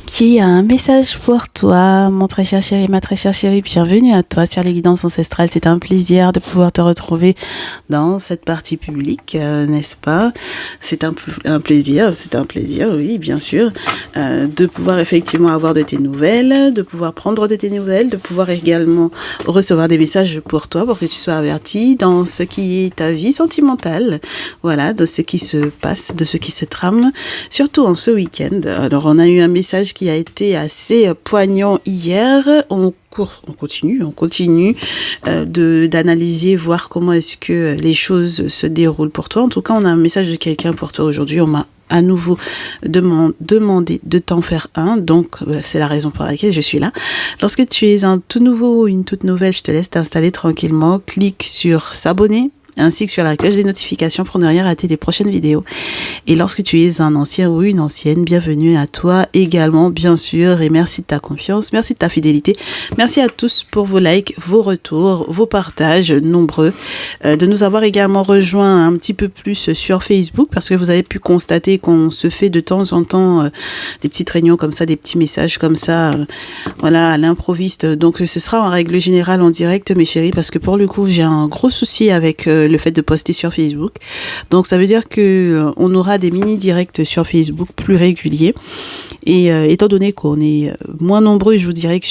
Qui a un message pour toi, mon très cher chéri, ma très chère chérie. Bienvenue à toi sur les guidances ancestrales. C'est un plaisir de pouvoir te retrouver dans cette partie publique, n'est-ce pas? C'est un plaisir, oui, bien sûr, de pouvoir effectivement avoir de tes nouvelles, de pouvoir prendre de tes nouvelles, de pouvoir également recevoir des messages pour toi, pour que tu sois averti dans ce qui est ta vie sentimentale, voilà, de ce qui se passe, de ce qui se trame, surtout en ce week-end. Alors, on a eu un message qui a été assez poignant hier. On continue d'analyser, voir comment est-ce que les choses se déroulent pour toi. En tout cas, on a un message de quelqu'un pour toi aujourd'hui. On m'a à nouveau demandé de t'en faire un, donc c'est la raison pour laquelle je suis là. Lorsque tu es un tout nouveau ou une toute nouvelle, je te laisse t'installer tranquillement. Clique sur s'abonner, ainsi que sur la cloche des notifications pour ne rien rater des prochaines vidéos. Et lorsque tu es un ancien ou une ancienne, bienvenue à toi également, bien sûr, et merci de ta confiance, merci de ta fidélité, merci à tous pour vos likes, vos retours, vos partages nombreux, de nous avoir également rejoints un petit peu plus sur Facebook, parce que vous avez pu constater qu'on se fait de temps en temps des petites réunions comme ça, des petits messages comme ça, voilà, à l'improviste. Donc ce sera en règle générale en direct, mes chéris, parce que pour le coup, j'ai un gros souci avec le fait de poster sur Facebook. Donc ça veut dire que on aura des mini directs sur Facebook plus réguliers. Et étant donné qu'on est moins nombreux, je vous dirais que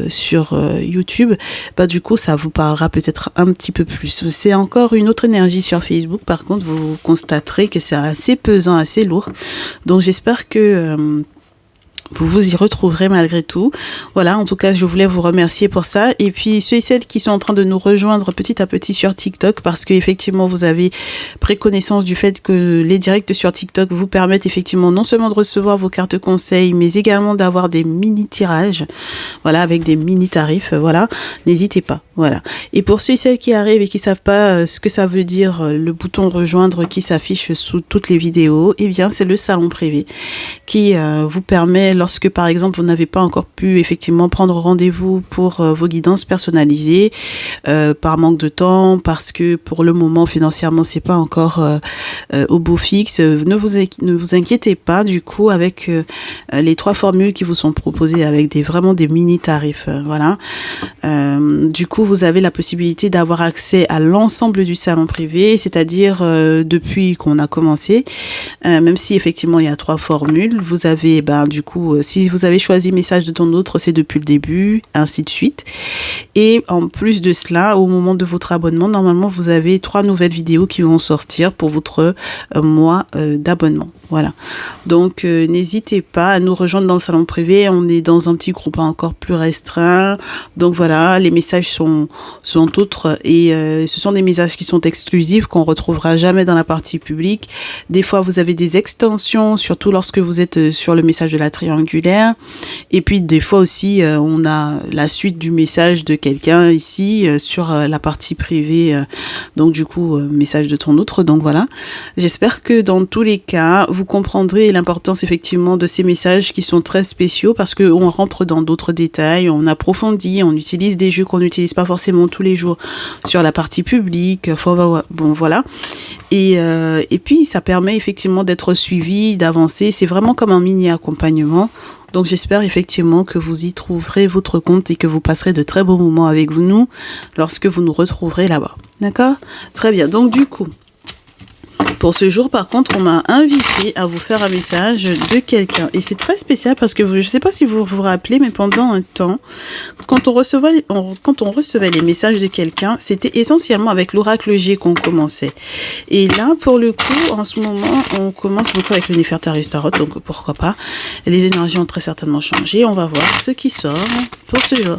sur YouTube, bah du coup ça vous parlera peut-être un petit peu plus. C'est encore une autre énergie sur Facebook. Par contre, vous constaterez que c'est assez pesant, assez lourd. Donc j'espère que vous vous y retrouverez malgré tout. Voilà, en tout cas, je voulais vous remercier pour ça. Et puis, ceux et celles qui sont en train de nous rejoindre petit à petit sur TikTok, parce que effectivement, vous avez pris connaissance du fait que les directs sur TikTok vous permettent effectivement non seulement de recevoir vos cartes conseils, mais également d'avoir des mini-tirages, voilà, avec des mini-tarifs, voilà. N'hésitez pas, voilà. Et pour ceux et celles qui arrivent et qui savent pas ce que ça veut dire, le bouton rejoindre qui s'affiche sous toutes les vidéos, eh bien, c'est le salon privé qui vous permet, lorsque par exemple vous n'avez pas encore pu effectivement prendre rendez-vous pour vos guidances personnalisées par manque de temps, parce que pour le moment financièrement c'est pas encore au beau fixe, ne vous inquiétez pas, du coup avec les 3 formules qui vous sont proposées avec vraiment des mini tarifs, voilà, du coup vous avez la possibilité d'avoir accès à l'ensemble du salon privé, c'est-à-dire depuis qu'on a commencé, même si effectivement il y a 3 formules, vous avez du coup si vous avez choisi message de ton autre, c'est depuis le début, ainsi de suite. Et en plus de cela, au moment de votre abonnement, normalement, vous avez 3 nouvelles vidéos qui vont sortir pour votre mois d'abonnement. Voilà. Donc, n'hésitez pas à nous rejoindre dans le salon privé. On est dans un petit groupe encore plus restreint. Donc, voilà, les messages sont autres et ce sont des messages qui sont exclusifs, qu'on retrouvera jamais dans la partie publique. Des fois, vous avez des extensions, surtout lorsque vous êtes sur le message de la triangulaire. Et puis, des fois aussi, on a la suite du message de quelqu'un ici sur la partie privée. Donc, du coup, message de ton autre. Donc, voilà. J'espère que dans tous les cas, vous comprendrez l'importance effectivement de ces messages qui sont très spéciaux, parce qu'on rentre dans d'autres détails, on approfondit, on utilise des jeux qu'on n'utilise pas forcément tous les jours sur la partie publique. Enfin, bon, voilà. Et puis, ça permet effectivement d'être suivi, d'avancer. C'est vraiment comme un mini accompagnement. Donc, j'espère effectivement que vous y trouverez votre compte et que vous passerez de très beaux moments avec nous lorsque vous nous retrouverez là-bas. D'accord ? Très bien. Donc, du coup, pour ce jour, par contre, on m'a invité à vous faire un message de quelqu'un. Et c'est très spécial parce que je ne sais pas si vous vous rappelez, mais pendant un temps, quand on recevait les messages de quelqu'un, c'était essentiellement avec l'oracle G qu'on commençait. Et là, pour le coup, en ce moment, on commence beaucoup avec le Néfertari Tarot, donc pourquoi pas. Les énergies ont très certainement changé. On va voir ce qui sort pour ce jour.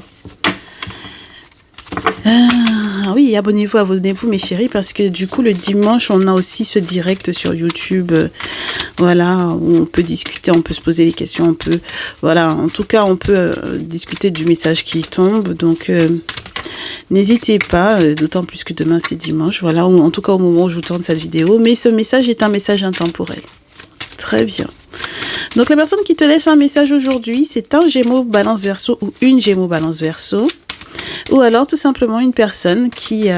Oui, abonnez-vous mes chéris, parce que du coup le dimanche on a aussi ce direct sur YouTube, voilà, où on peut discuter, on peut se poser des questions, en tout cas on peut discuter du message qui tombe, donc n'hésitez pas, d'autant plus que demain c'est dimanche, voilà, ou en tout cas au moment où je vous tourne cette vidéo, mais ce message est un message intemporel. Très bien. Donc la personne qui te laisse un message aujourd'hui, c'est un Gémeaux Balance Verseau ou une Gémeaux Balance Verseau. Ou alors tout simplement une personne qui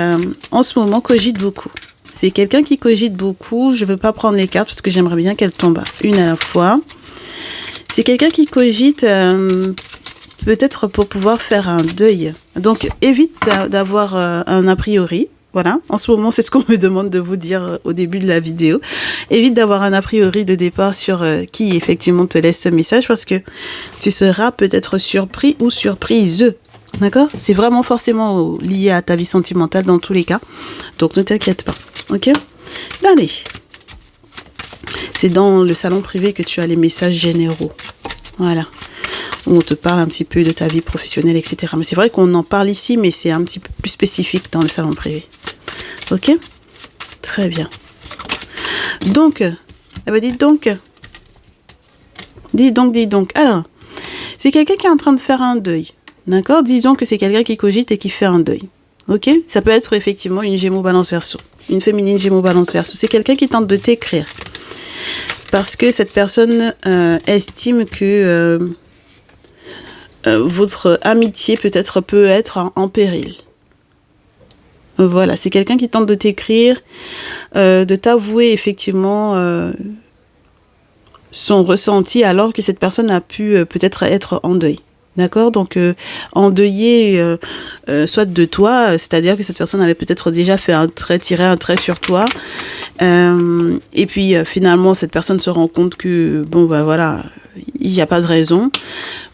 en ce moment cogite beaucoup. C'est quelqu'un qui cogite beaucoup. Je ne veux pas prendre les cartes parce que j'aimerais bien qu'elles tombent une à la fois. C'est quelqu'un qui cogite peut-être pour pouvoir faire un deuil. Donc, évite d'avoir un a priori. Voilà, en ce moment, c'est ce qu'on me demande de vous dire au début de la vidéo. Évite d'avoir un a priori de départ sur qui effectivement te laisse ce message parce que tu seras peut-être surpris ou surprise. D'accord? C'est vraiment forcément lié à ta vie sentimentale dans tous les cas. Donc, ne t'inquiète pas. Ok? Allez. C'est dans le salon privé que tu as les messages généraux. Voilà. Où on te parle un petit peu de ta vie professionnelle, etc. Mais c'est vrai qu'on en parle ici, mais c'est un petit peu plus spécifique dans le salon privé. Ok? Très bien. Donc, dites donc. Dis donc. Alors, c'est quelqu'un qui est en train de faire un deuil. D'accord? Disons que c'est quelqu'un qui cogite et qui fait un deuil. Ok? Ça peut être effectivement une Gémeaux Balance Verseau. Une féminine Gémeaux Balance Verseau. C'est quelqu'un qui tente de t'écrire. Parce que cette personne estime que votre amitié peut-être peut être en péril. Voilà, c'est quelqu'un qui tente de t'écrire, de t'avouer effectivement son ressenti alors que cette personne a pu peut-être être en deuil. D'accord? Donc, endeuillé soit de toi, c'est-à-dire que cette personne avait peut-être déjà fait tiré un trait sur toi. Et puis, finalement, cette personne se rend compte que, bon, bah voilà, il n'y a pas de raison.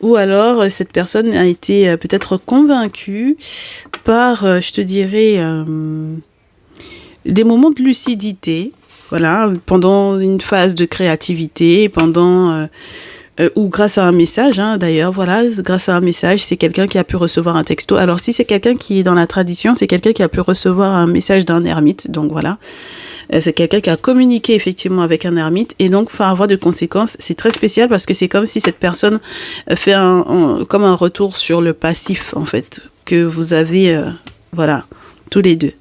Ou alors, cette personne a été peut-être convaincue par, je te dirais, des moments de lucidité. Voilà, pendant une phase de créativité, pendant... ou grâce à un message, hein, d'ailleurs, voilà, grâce à un message, c'est quelqu'un qui a pu recevoir un texto. Alors, si c'est quelqu'un qui est dans la tradition, c'est quelqu'un qui a pu recevoir un message d'un ermite, donc voilà. C'est quelqu'un qui a communiqué effectivement avec un ermite, et donc, par voie de conséquence, c'est très spécial parce que c'est comme si cette personne fait comme un retour sur le passif, en fait, que vous avez, voilà, tous les deux.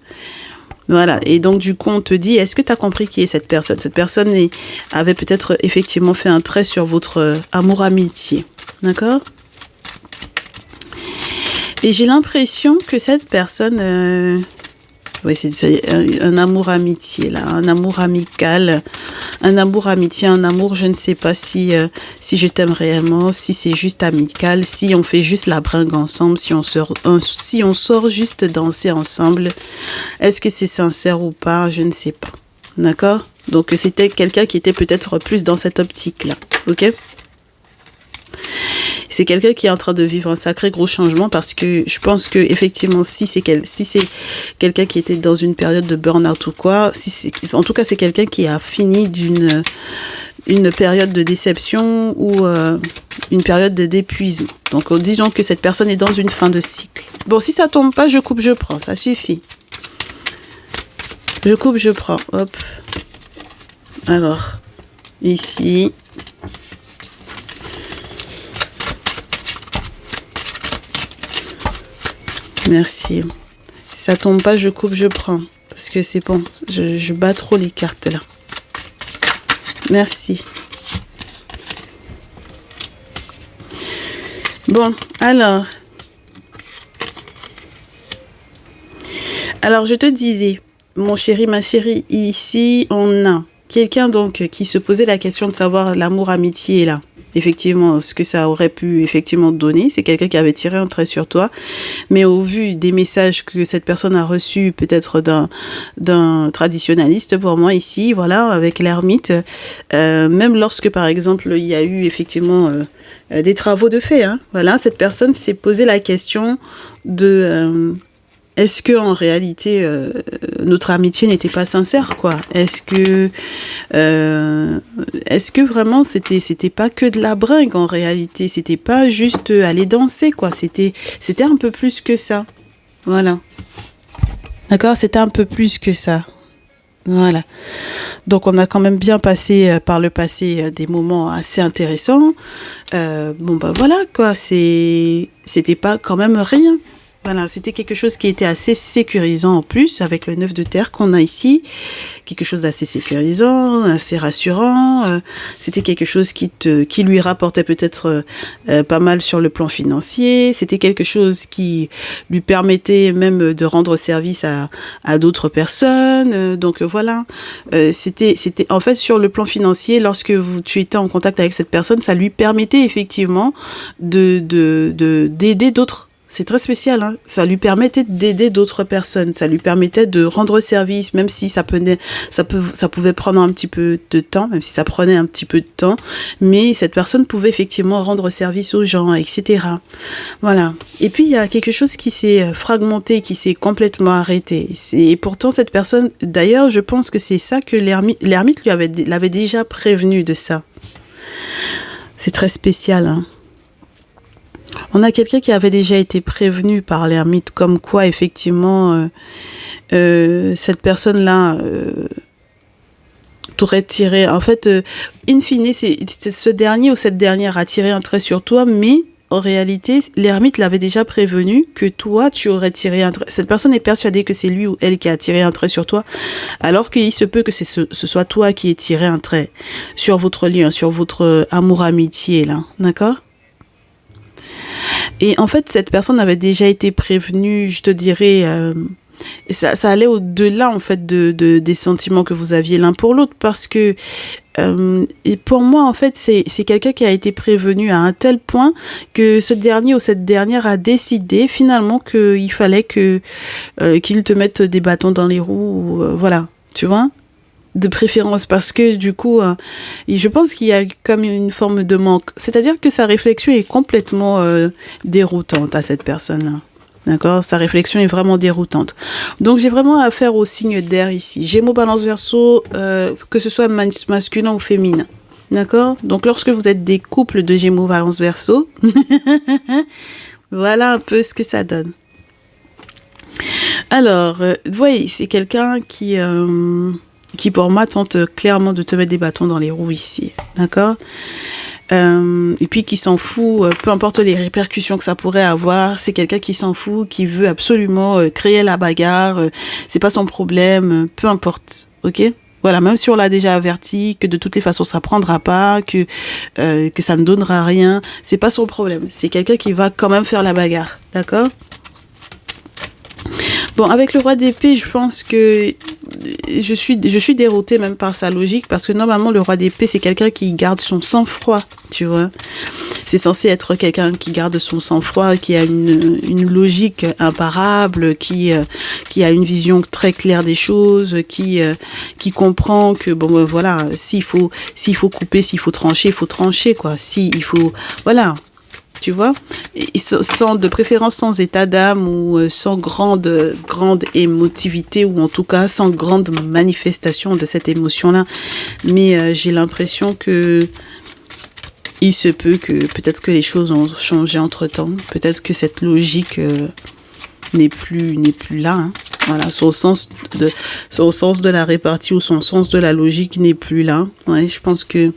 Voilà, et donc du coup on te dit, est-ce que tu as compris qui est cette personne? Cette personne avait peut-être effectivement fait un trait sur votre amour-amitié, d'accord? Et j'ai l'impression que cette personne, oui, c'est un amour-amitié là, un amour amical, un amour-amitié, un amour, je ne sais pas si je t'aime réellement, si c'est juste amical, si on fait juste la bringue ensemble, si on sort juste danser ensemble, est-ce que c'est sincère ou pas, je ne sais pas, d'accord? Donc c'était quelqu'un qui était peut-être plus dans cette optique-là, ok? C'est quelqu'un qui est en train de vivre un sacré gros changement parce que je pense que effectivement si c'est quelqu'un qui était dans une période de burn-out ou quoi, en tout cas c'est quelqu'un qui a fini une période de déception ou une période d'épuisement. Donc disons que cette personne est dans une fin de cycle. Bon, si ça tombe pas, je coupe, je prends, ça suffit. Je coupe, je prends, hop. Alors, ici... Merci. Si ça tombe pas, je coupe, je prends. Parce que c'est bon. Je bats trop les cartes là. Merci. Bon, alors. Alors, je te disais, mon chéri, ma chérie, ici, on a quelqu'un donc qui se posait la question de savoir l'amour-amitié là. Effectivement, ce que ça aurait pu effectivement donner, c'est quelqu'un qui avait tiré un trait sur toi, mais au vu des messages que cette personne a reçus peut-être d'un traditionnaliste pour moi ici, voilà, avec l'ermite, même lorsque par exemple il y a eu effectivement des travaux de fait, hein, voilà, cette personne s'est posé la question de est-ce que en réalité notre amitié n'était pas sincère, quoi? Est-ce que vraiment c'était pas que de la bringue en réalité, c'était pas juste aller danser, quoi, c'était un peu plus que ça. Voilà. D'accord, c'était un peu plus que ça. Voilà. Donc on a quand même bien passé par le passé des moments assez intéressants. Bon bah voilà, quoi, c'était pas quand même rien. Voilà, c'était quelque chose qui était assez sécurisant en plus, avec le 9 de terre qu'on a ici. Quelque chose d'assez sécurisant, assez rassurant. C'était quelque chose qui lui rapportait peut-être pas mal sur le plan financier. C'était quelque chose qui lui permettait même de rendre service à d'autres personnes. Donc voilà, c'était en fait sur le plan financier, lorsque tu étais en contact avec cette personne, ça lui permettait effectivement d'aider d'autres. C'est très spécial, hein. Ça lui permettait d'aider d'autres personnes, ça lui permettait de rendre service, même si ça pouvait prendre un petit peu de temps, même si ça prenait un petit peu de temps, mais cette personne pouvait effectivement rendre service aux gens, etc. Voilà. Et puis il y a quelque chose qui s'est fragmenté, qui s'est complètement arrêté. Et pourtant cette personne, d'ailleurs, je pense que c'est ça que l'ermite l'avait déjà prévenu de ça. C'est très spécial, hein. On a quelqu'un qui avait déjà été prévenu par l'ermite, comme quoi, effectivement, cette personne-là t'aurait tiré. En fait, in fine, c'est ce dernier ou cette dernière a tiré un trait sur toi, mais en réalité, l'ermite l'avait déjà prévenu que toi, tu aurais tiré un trait. Cette personne est persuadée que c'est lui ou elle qui a tiré un trait sur toi, alors qu'il se peut que ce soit toi qui aies tiré un trait sur votre lien, sur votre amour-amitié, là. D'accord ? Et en fait, cette personne avait déjà été prévenue, je te dirais, ça allait au-delà en fait des sentiments que vous aviez l'un pour l'autre, parce que et pour moi, en fait, c'est quelqu'un qui a été prévenu à un tel point que ce dernier ou cette dernière a décidé finalement qu'il fallait qu'il te mette des bâtons dans les roues, voilà, tu vois, de préférence, parce que du coup, je pense qu'il y a comme une forme de manque. C'est-à-dire que sa réflexion est complètement déroutante à cette personne-là. D'accord ? Sa réflexion est vraiment déroutante. Donc, j'ai vraiment affaire au signe d'air ici. Gémeaux, Balance, Verseau, que ce soit masculin ou féminin. D'accord ? Donc, lorsque vous êtes des couples de Gémeaux, Balance, Verseau, voilà un peu ce que ça donne. Alors, vous voyez, c'est quelqu'un qui pour moi tente clairement de te mettre des bâtons dans les roues ici, d'accord ? Et puis qui s'en fout, peu importe les répercussions que ça pourrait avoir, c'est quelqu'un qui s'en fout, qui veut absolument créer la bagarre, c'est pas son problème, peu importe, ok ? Voilà, même si on l'a déjà averti que de toutes les façons ça prendra pas, que ça ne donnera rien, c'est pas son problème, c'est quelqu'un qui va quand même faire la bagarre, d'accord ? Bon, avec le roi d'épée, je pense que je suis déroutée même par sa logique, parce que normalement, le roi d'épée, c'est quelqu'un qui garde son sang-froid, tu vois. C'est censé être quelqu'un qui garde son sang-froid, qui a une logique imparable, qui a une vision très claire des choses, qui comprend que, bon, voilà, s'il faut couper, s'il faut trancher, quoi. Il faut, voilà. Tu vois, de préférence sans état d'âme ou sans grande émotivité, ou en tout cas sans grande manifestation de cette émotion-là. Mais j'ai l'impression que il se peut que peut-être que les choses ont changé entre-temps. Peut-être que cette logique n'est plus là. Hein. Voilà, son sens de la répartie ou son sens de la logique n'est plus là. Ouais, je pense que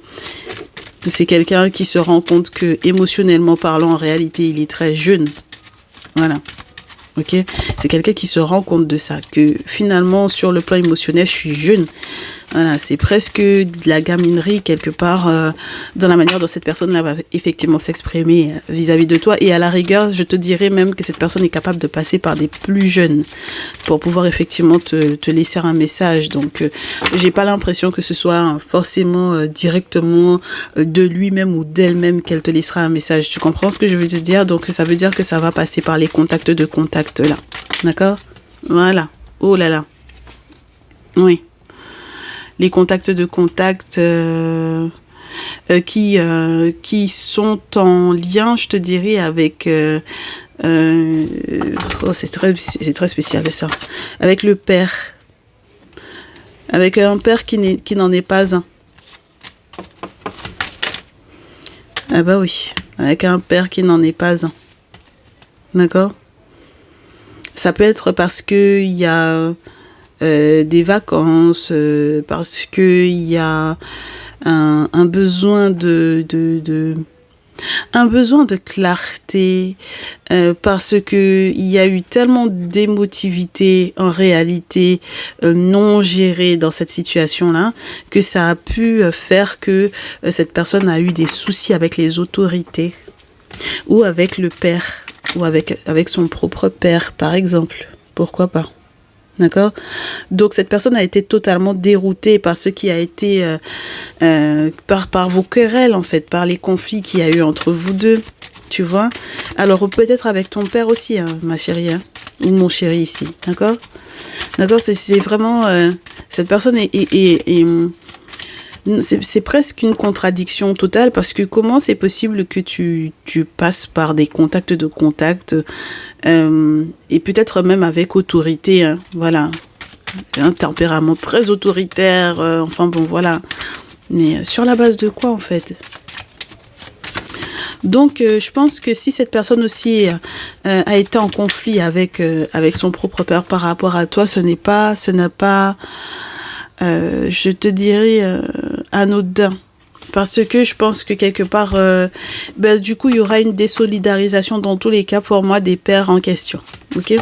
c'est quelqu'un qui se rend compte que, émotionnellement parlant, en réalité, il est très jeune. Voilà. Ok ? C'est quelqu'un qui se rend compte de ça, que finalement, sur le plan émotionnel, je suis jeune. Voilà, c'est presque de la gaminerie quelque part dans la manière dont cette personne-là va effectivement s'exprimer vis-à-vis de toi. Et à la rigueur, je te dirais même que cette personne est capable de passer par des plus jeunes pour pouvoir effectivement te laisser un message. Donc, j'ai pas l'impression que ce soit forcément directement de lui-même ou d'elle-même qu'elle te laissera un message. Tu comprends ce que je veux te dire? Donc, ça veut dire que ça va passer par les contacts de contact là. D'accord? Voilà. Oh là là. Oui. Les contacts de contact qui sont en lien, je te dirais, avec c'est très spécial ça, avec le père, avec un père qui n'en est pas un. Ah bah oui, avec un père qui n'en est pas un. D'accord? Ça peut être parce que il y a des vacances, parce que il y a un besoin de Un besoin de clarté, parce que il y a eu tellement d'émotivité en réalité non gérée dans cette situation-là, que ça a pu faire que cette personne a eu des soucis avec les autorités ou avec le père ou avec son propre père, par exemple. Pourquoi pas? D'accord? Donc cette personne a été totalement déroutée par ce qui a été par vos querelles en fait, par les conflits qu'il y a eu entre vous deux, tu vois. Alors peut-être avec ton père aussi, hein, ma chérie, hein, ou mon chéri ici, d'accord? D'accord, c'est vraiment cette personne c'est presque une contradiction totale parce que comment c'est possible que tu passes par des contacts de contacts et peut-être même avec autorité, hein, voilà, un tempérament très autoritaire, enfin bon voilà, mais sur la base de quoi en fait? Donc je pense que si cette personne aussi a été en conflit avec son propre père par rapport à toi, ce n'est pas je te dirais anodin. Parce que je pense que quelque part, du coup, il y aura une désolidarisation dans tous les cas pour moi des pères en question. Ok?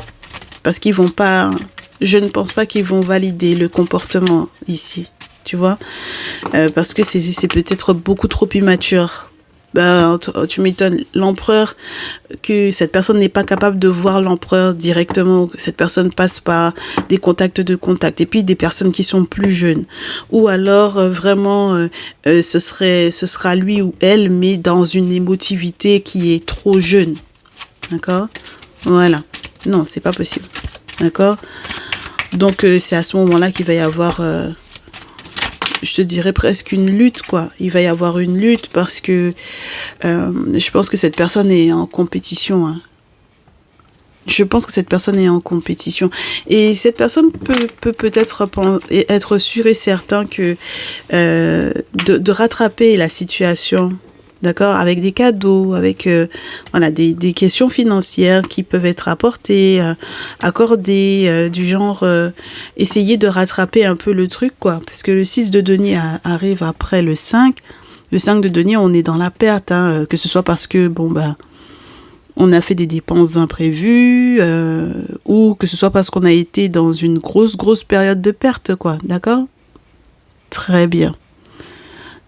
Parce qu'ils vont pas, je ne pense pas qu'ils vont valider le comportement ici. Tu vois? Parce que c'est peut-être beaucoup trop immature. Tu m'étonnes, l'empereur, que cette personne n'est pas capable de voir l'empereur directement, que cette personne passe par des contacts de contact, et puis des personnes qui sont plus jeunes. Ou alors, vraiment, ce sera lui ou elle, mais dans une émotivité qui est trop jeune. D'accord? Voilà. Non, c'est pas possible. D'accord? Donc, c'est à ce moment-là qu'il va y avoir... je te dirais presque une lutte, quoi. Il va y avoir une lutte parce que je pense que cette personne est en compétition. Hein. Je pense que cette personne est en compétition. Et cette personne peut peut-être être sûre et certain que de rattraper la situation, d'accord, avec des cadeaux, avec voilà, des questions financières qui peuvent être apportées, accordées, du genre essayer de rattraper un peu le truc, quoi. Parce que le 6 de denier arrive après le 5. Le 5 de denier, on est dans la perte, hein, que ce soit parce que, on a fait des dépenses imprévues, ou que ce soit parce qu'on a été dans une grosse période de perte, quoi. D'accord? Très bien.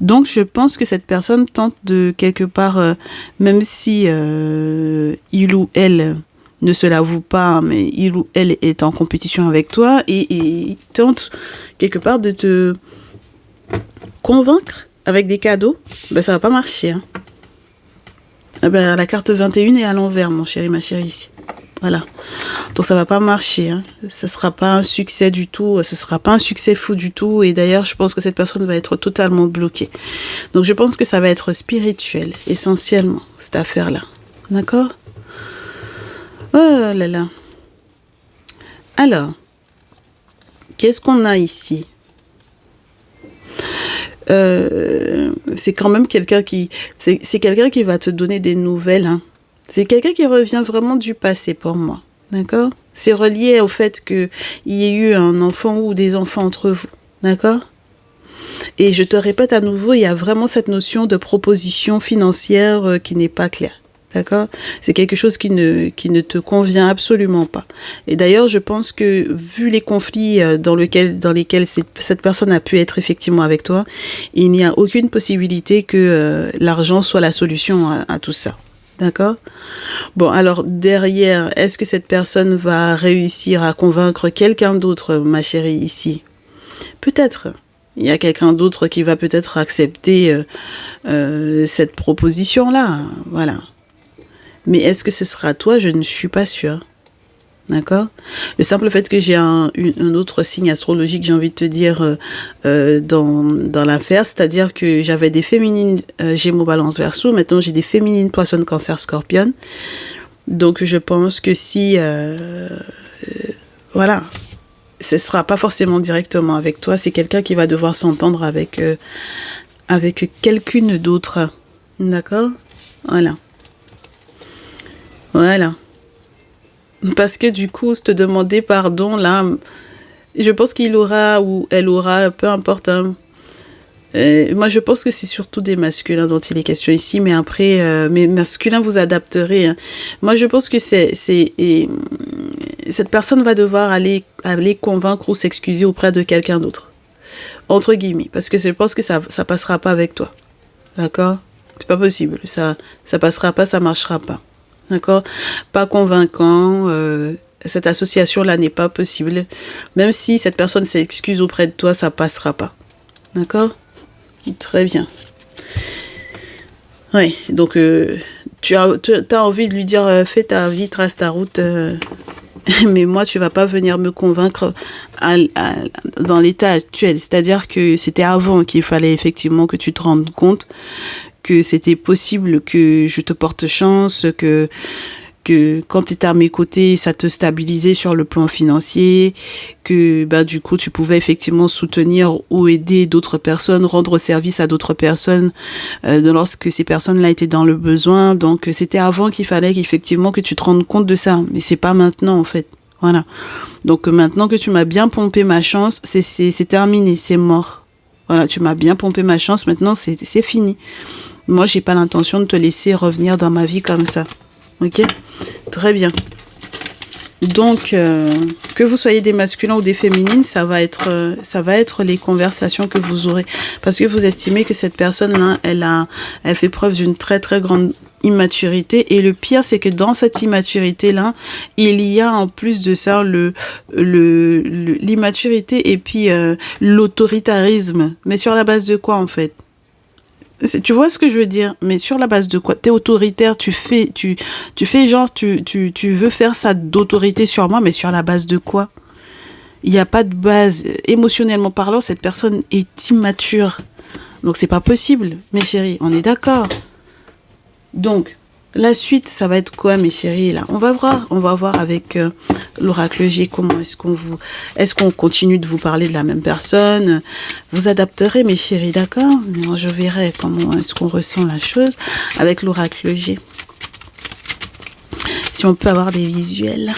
Donc, je pense que cette personne tente de, quelque part, même si il ou elle ne se l'avoue pas, mais il ou elle est en compétition avec toi, et tente, quelque part, de te convaincre avec des cadeaux, ça va pas marcher. Hein. La carte 21 est à l'envers, mon chéri, ma chérie, ici. Voilà. Donc ça va pas marcher, hein. Ça sera pas un succès du tout, ce sera pas un succès fou du tout, et d'ailleurs je pense que cette personne va être totalement bloquée. Donc je pense que ça va être spirituel, essentiellement, cette affaire-là. D'accord? Oh là là. Alors, qu'est-ce qu'on a ici? C'est quand même quelqu'un c'est quelqu'un qui va te donner des nouvelles, hein. C'est quelqu'un qui revient vraiment du passé pour moi, d'accord? C'est relié au fait qu'il y ait eu un enfant ou des enfants entre vous, d'accord? Et je te répète à nouveau, il y a vraiment cette notion de proposition financière qui n'est pas claire. D'accord? C'est quelque chose qui ne te convient absolument pas. Et d'ailleurs, je pense que vu les conflits dans lesquels cette personne a pu être effectivement avec toi, il n'y a aucune possibilité que l'argent soit la solution à tout ça. D'accord? Bon, alors derrière, est-ce que cette personne va réussir à convaincre quelqu'un d'autre, ma chérie, ici? Peut-être. Il y a quelqu'un d'autre qui va peut-être accepter cette proposition-là. Voilà. Mais est-ce que ce sera toi? Je ne suis pas sûre. D'accord? Le simple fait que j'ai un autre signe astrologique, j'ai envie de te dire, dans l'affaire, c'est-à-dire que j'avais des féminines Gémeaux, Balance, Verseau, maintenant j'ai des féminines Poisson, Cancer, Scorpion. Donc je pense que si, voilà, ce sera pas forcément directement avec toi, c'est quelqu'un qui va devoir s'entendre avec quelqu'une d'autre. D'accord? Voilà. Voilà. Parce que du coup, se te demander pardon, là, je pense qu'il aura ou elle aura, peu importe, hein, Moi, je pense que c'est surtout des masculins dont il est question ici, mais après, mes masculins, vous adapterez. Hein. Moi, je pense que cette personne va devoir aller convaincre ou s'excuser auprès de quelqu'un d'autre, entre guillemets, parce que je pense que ça passera pas avec toi, d'accord? C'est pas possible, ça passera pas, ça marchera pas, d'accord? Pas convaincant. Cette association-là n'est pas possible, même si cette personne s'excuse auprès de toi, ça passera pas, d'accord? Très bien. Oui, donc tu as envie de lui dire fais ta vie, trace ta route, mais moi tu vas pas venir me convaincre dans l'état actuel. C'est-à-dire que c'était avant qu'il fallait effectivement que tu te rendes compte que c'était possible que je te porte chance, que quand tu étais à mes côtés, ça te stabilisait sur le plan financier, que du coup, tu pouvais effectivement soutenir ou aider d'autres personnes, rendre service à d'autres personnes lorsque ces personnes-là étaient dans le besoin. Donc, c'était avant qu'il fallait qu'effectivement que tu te rendes compte de ça. Mais c'est pas maintenant, en fait. Voilà. Donc, maintenant que tu m'as bien pompé ma chance, c'est terminé, c'est mort. Voilà, tu m'as bien pompé ma chance, maintenant, c'est fini. Moi, j'ai pas l'intention de te laisser revenir dans ma vie comme ça. Ok, très bien. Donc, que vous soyez des masculins ou des féminines, ça va être les conversations que vous aurez. Parce que vous estimez que cette personne-là, elle fait preuve d'une très, très grande immaturité. Et le pire, c'est que dans cette immaturité-là, il y a en plus de ça l'immaturité et puis l'autoritarisme. Mais sur la base de quoi, en fait? Tu vois ce que je veux dire? Mais sur la base de quoi? T'es autoritaire, tu fais genre, tu veux faire ça d'autorité sur moi, mais sur la base de quoi? Il n'y a pas de base. Émotionnellement parlant, cette personne est immature. Donc c'est pas possible, mes chéris, on est d'accord. Donc, la suite, ça va être quoi, mes chéris, là? On va voir avec l'oracle G comment est-ce qu'on continue de vous parler de la même personne. Vous adapterez, mes chéris, d'accord? Mais je verrai comment est-ce qu'on ressent la chose avec l'oracle G. Si on peut avoir des visuels.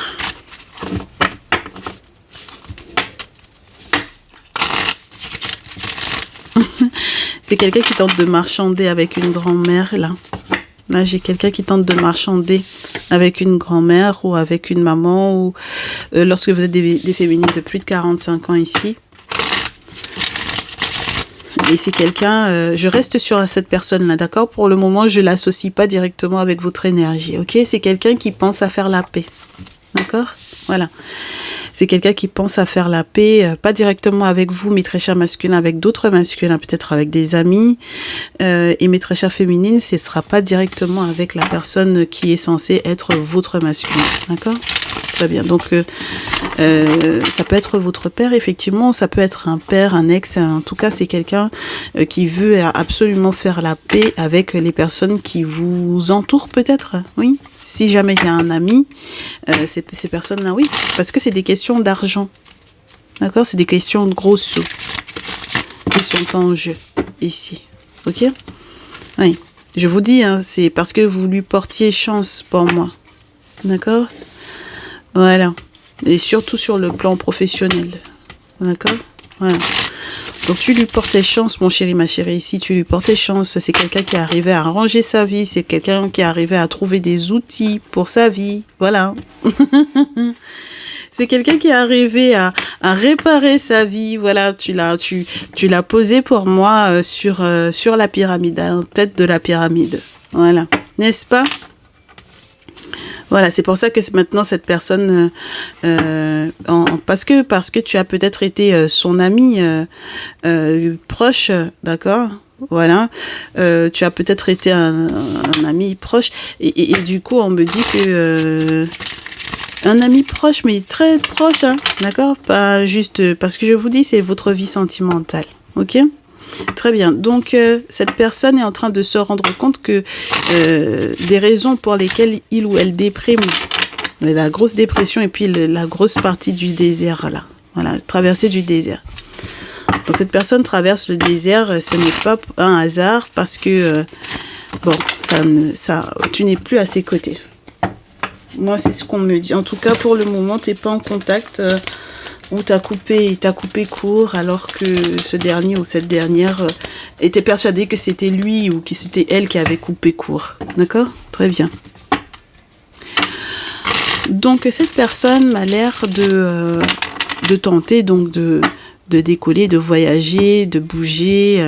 C'est quelqu'un qui tente de marchander avec une grand-mère, là. Là, j'ai quelqu'un qui tente de marchander avec une grand-mère ou avec une maman ou lorsque vous êtes des féminines de plus de 45 ans ici. Et c'est quelqu'un, je reste sur cette personne-là, d'accord? Pour le moment, je ne l'associe pas directement avec votre énergie, ok? C'est quelqu'un qui pense à faire la paix, d'accord? Voilà. C'est quelqu'un qui pense à faire la paix, pas directement avec vous, mes très chers masculins, avec d'autres masculins, peut-être avec des amis. Et mes très chères féminines, ce ne sera pas directement avec la personne qui est censée être votre masculin. D'accord? Très bien. Donc, ça peut être votre père, effectivement. Ça peut être un père, un ex. En tout cas, c'est quelqu'un qui veut absolument faire la paix avec les personnes qui vous entourent, peut-être. Oui. Si jamais il y a un ami, ces personnes-là, oui. Parce que c'est des questions d'argent. D'accord? C'est des questions de gros sous qui sont en jeu ici. Ok? Oui. Je vous dis, hein, c'est parce que vous lui portiez chance pour moi. D'accord? Voilà. Et surtout sur le plan professionnel. D'accord? Voilà. Donc tu lui portais chance, mon chéri, ma chérie, ici, tu lui portais chance. C'est quelqu'un qui arrivait à arranger sa vie, c'est quelqu'un qui arrivait à trouver des outils pour sa vie. Voilà. C'est quelqu'un qui est arrivé à réparer sa vie. Voilà, tu l'as posé pour moi sur la pyramide, en tête de la pyramide. Voilà. N'est-ce pas? Voilà, c'est pour ça que maintenant cette personne, parce que tu as peut-être été son ami proche, d'accord? Voilà, tu as peut-être été un ami proche et du coup on me dit que un ami proche, mais très proche, hein, d'accord? Pas juste parce que je vous dis c'est votre vie sentimentale, ok? Très bien. Donc, cette personne est en train de se rendre compte que des raisons pour lesquelles il ou elle déprime, la grosse dépression et puis la grosse partie du désert, là. Voilà, traversée du désert. Donc, cette personne traverse le désert, ce n'est pas un hasard parce que, tu n'es plus à ses côtés. Moi, c'est ce qu'on me dit. En tout cas, pour le moment, tu n'es pas en contact. ou t'as coupé court alors que ce dernier ou cette dernière était persuadé que c'était lui ou que c'était elle qui avait coupé court. D'accord? Très bien. Donc cette personne m'a l'air de tenter donc de décoller, de voyager, de bouger,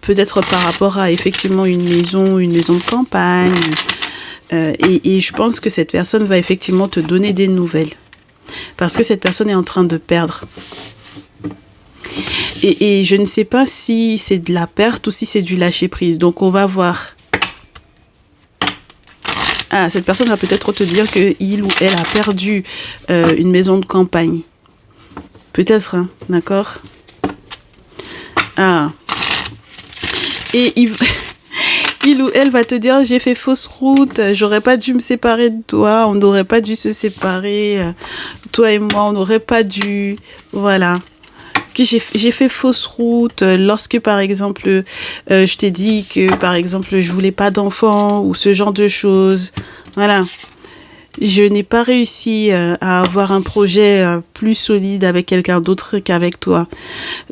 peut-être par rapport à effectivement une maison de campagne. Et je pense que cette personne va effectivement te donner des nouvelles. Parce que cette personne est en train de perdre. Et je ne sais pas si c'est de la perte ou si c'est du lâcher-prise. Donc on va voir. Ah, cette personne va peut-être te dire qu'il ou elle a perdu une maison de campagne. Peut-être, hein, d'accord? Ah. Et il ou elle va te dire, j'ai fait fausse route, j'aurais pas dû me séparer de toi, on n'aurait pas dû se séparer, toi et moi, on n'aurait pas dû, voilà. J'ai fait fausse route lorsque, par exemple, je t'ai dit que, par exemple, je voulais pas d'enfant ou ce genre de choses. Voilà. Je n'ai pas réussi à avoir un projet plus solide avec quelqu'un d'autre qu'avec toi.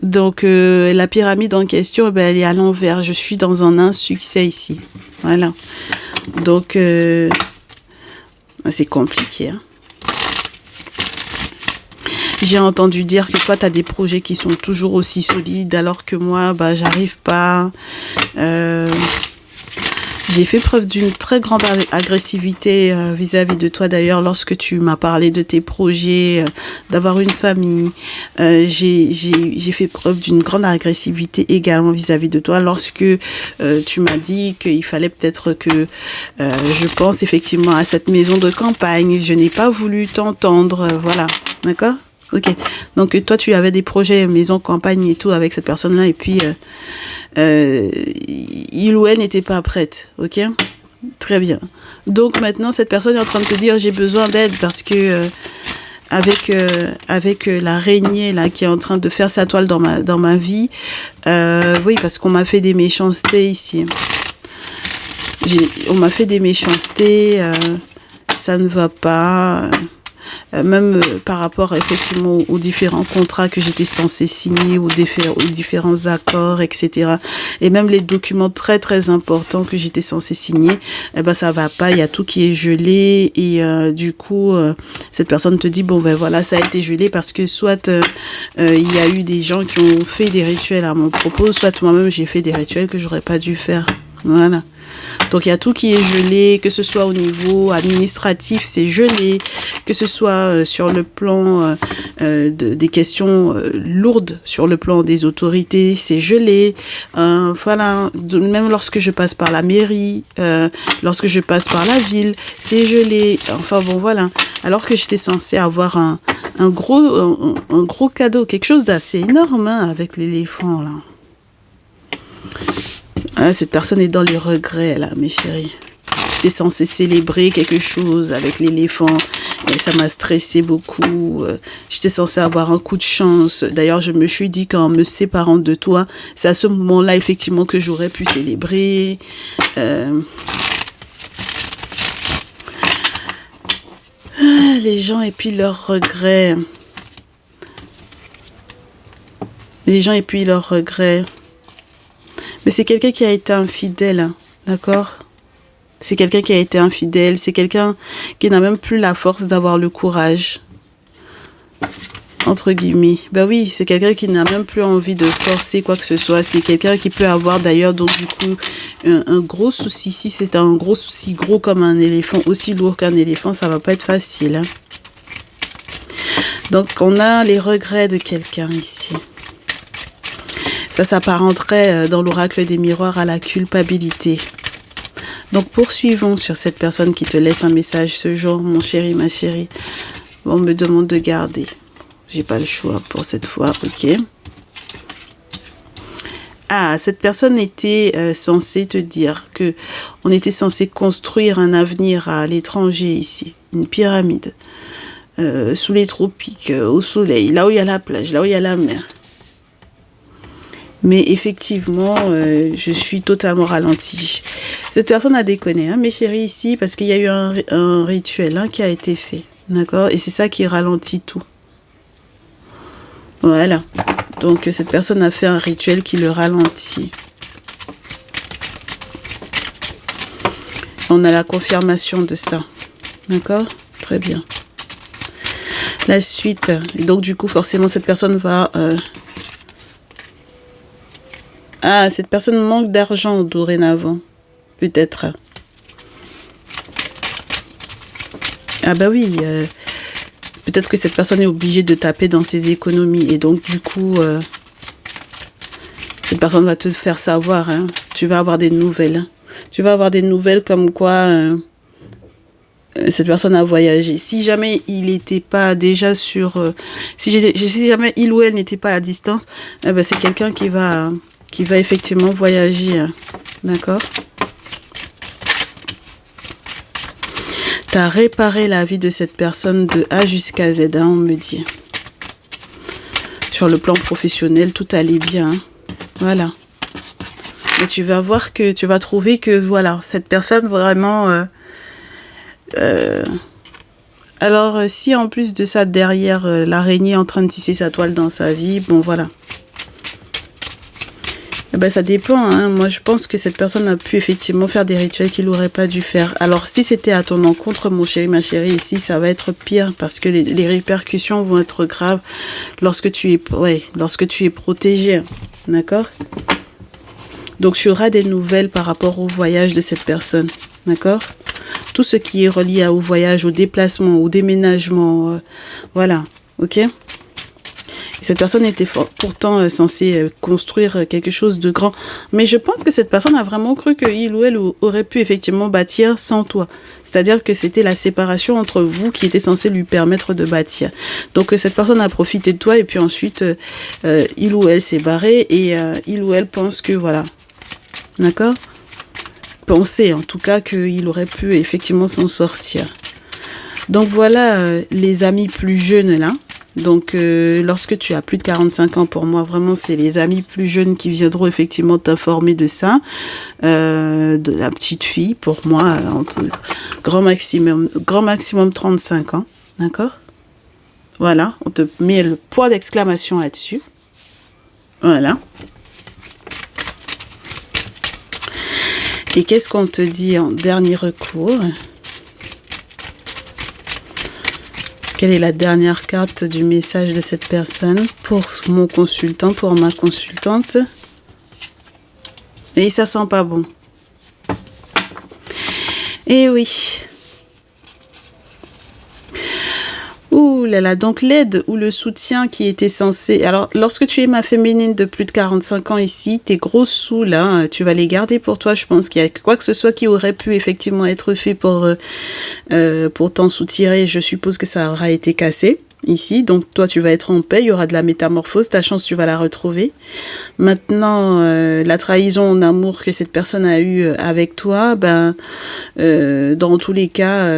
Donc, la pyramide en question, elle est à l'envers. Je suis dans un insuccès ici. Voilà. Donc, c'est compliqué, hein. J'ai entendu dire que toi, tu as des projets qui sont toujours aussi solides, alors que moi, j'arrive pas. J'ai fait preuve d'une très grande agressivité vis-à-vis de toi. D'ailleurs, lorsque tu m'as parlé de tes projets, d'avoir une famille, j'ai fait preuve d'une grande agressivité également vis-à-vis de toi. Lorsque tu m'as dit qu'il fallait peut-être que je pense effectivement à cette maison de campagne, je n'ai pas voulu t'entendre. Voilà, d'accord ? Ok, donc toi tu avais des projets maison, campagne et tout avec cette personne-là et puis il ou elle n'était pas prête, ok? Très bien. Donc maintenant cette personne est en train de te dire j'ai besoin d'aide parce que avec l'araignée là qui est en train de faire sa toile dans ma vie, oui parce qu'on m'a fait des méchancetés ici. On m'a fait des méchancetés, ça ne va pas. Même par rapport effectivement aux différents contrats que j'étais censée signer, aux différents accords, etc. Et même les documents très très importants que j'étais censée signer, ça va pas, il y a tout qui est gelé et du coup cette personne te dit bon voilà ça a été gelé parce que soit il y a eu des gens qui ont fait des rituels à mon propos, soit moi-même j'ai fait des rituels que j'aurais pas dû faire. Voilà. Donc il y a tout qui est gelé, que ce soit au niveau administratif, c'est gelé, que ce soit sur le plan des questions lourdes, sur le plan des autorités, c'est gelé. Voilà, même lorsque je passe par la mairie, lorsque je passe par la ville, c'est gelé. Enfin bon, voilà. Alors que j'étais censée avoir un gros cadeau, quelque chose d'assez énorme hein, avec l'éléphant là. Cette personne est dans les regrets, là, mes chéris. J'étais censée célébrer quelque chose avec l'éléphant. Et ça m'a stressé beaucoup. J'étais censée avoir un coup de chance. D'ailleurs, je me suis dit qu'en me séparant de toi, c'est à ce moment-là, effectivement, que j'aurais pu célébrer. Les gens et puis leurs regrets. Les gens et puis leurs regrets. Mais c'est quelqu'un qui a été infidèle, hein, d'accord? C'est quelqu'un qui a été infidèle, c'est quelqu'un qui n'a même plus la force d'avoir le courage, entre guillemets. Ben oui, c'est quelqu'un qui n'a même plus envie de forcer quoi que ce soit. C'est quelqu'un qui peut avoir d'ailleurs, donc du coup, un gros souci. Si c'est un gros souci, gros comme un éléphant, aussi lourd qu'un éléphant, ça va pas être facile. Hein. Donc on a les regrets de quelqu'un ici. Ça s'apparenterait dans l'oracle des miroirs à la culpabilité. Donc poursuivons sur cette personne qui te laisse un message ce jour, mon chéri, ma chérie. On me demande de garder. J'ai pas le choix pour cette fois, ok. Ah, cette personne était censée te dire que on était censé construire un avenir à l'étranger ici, une pyramide, sous les tropiques, au soleil, là où il y a la plage, là où il y a la mer. Mais effectivement, je suis totalement ralentie. Cette personne a déconné, hein, mes chéris, ici, parce qu'il y a eu un rituel hein, qui a été fait. D'accord? Et c'est ça qui ralentit tout. Voilà. Donc, cette personne a fait un rituel qui le ralentit. On a la confirmation de ça. D'accord? Très bien. La suite. Et donc, du coup, forcément, cette personne va... Ah, cette personne manque d'argent dorénavant. Peut-être. Ah bah oui. Peut-être que cette personne est obligée de taper dans ses économies. Et donc, du coup, cette personne va te faire savoir. Hein. Tu vas avoir des nouvelles. Tu vas avoir des nouvelles comme quoi cette personne a voyagé. Si jamais il n'était pas déjà sur... si jamais il ou elle n'était pas à distance, ben c'est quelqu'un qui va effectivement voyager. Hein. D'accord? Tu as réparé la vie de cette personne de A jusqu'à Z, hein, on me dit. Sur le plan professionnel, tout allait bien. Hein. Voilà. Mais tu vas voir que tu vas trouver que, voilà, cette personne vraiment... alors, si en plus de ça, derrière, l'araignée est en train de tisser sa toile dans sa vie, bon, voilà. Eh ben, ça dépend, hein. Moi, je pense que cette personne a pu effectivement faire des rituels qu'il n'aurait pas dû faire. Alors, si c'était à ton encontre, mon chéri, ma chérie, ici, ça va être pire parce que les répercussions vont être graves lorsque tu es protégé. D'accord? Donc, tu auras des nouvelles par rapport au voyage de cette personne. D'accord? Tout ce qui est relié au voyage, au déplacement, au déménagement. Voilà. Ok? Cette personne était pourtant censée construire quelque chose de grand. Mais je pense que cette personne a vraiment cru qu'il ou elle aurait pu effectivement bâtir sans toi. C'est-à-dire que c'était la séparation entre vous qui était censée lui permettre de bâtir. Donc cette personne a profité de toi et puis ensuite il ou elle s'est barré et il ou elle pense que voilà. D'accord? Penser en tout cas qu'il aurait pu effectivement s'en sortir. Donc voilà les amis plus jeunes là. Donc, lorsque tu as plus de 45 ans, pour moi, vraiment, c'est les amis plus jeunes qui viendront effectivement t'informer de ça. De la petite fille, pour moi, entre grand maximum 35 ans. D'accord? Voilà, on te met le point d'exclamation là-dessus. Voilà. Et qu'est-ce qu'on te dit en dernier recours ? Quelle est la dernière carte du message de cette personne pour mon consultant, pour ma consultante? Et ça sent pas bon. Eh oui. Ouh là là, donc l'aide ou le soutien qui était censé... Alors, lorsque tu es ma féminine de plus de 45 ans ici, tes gros sous là, tu vas les garder pour toi. Je pense qu'il y a quoi que ce soit qui aurait pu effectivement être fait pour t'en soutirer. Je suppose que ça aura été cassé ici. Donc, toi, tu vas être en paix. Il y aura de la métamorphose. Ta chance, tu vas la retrouver. Maintenant, la trahison en amour que cette personne a eue avec toi, dans tous les cas...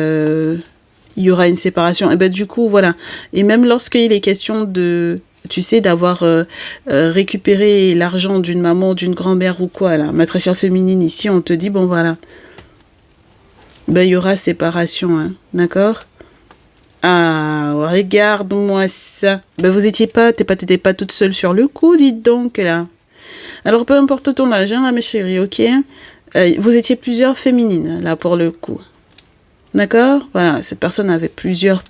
il y aura une séparation. Et ben du coup, voilà. Et même lorsqu'il est question de, tu sais, d'avoir récupéré l'argent d'une maman, d'une grand-mère ou quoi, là, ma très chère féminine, ici, on te dit, bon, voilà. Ben, il y aura séparation, hein. D'accord? Ah, regarde-moi ça. Ben, t'étais pas toute seule sur le coup, dites donc, là. Alors, peu importe ton âge, hein, là, mes chéris, ok? Vous étiez plusieurs féminines, là, pour le coup. D'accord? Voilà, cette personne avait plusieurs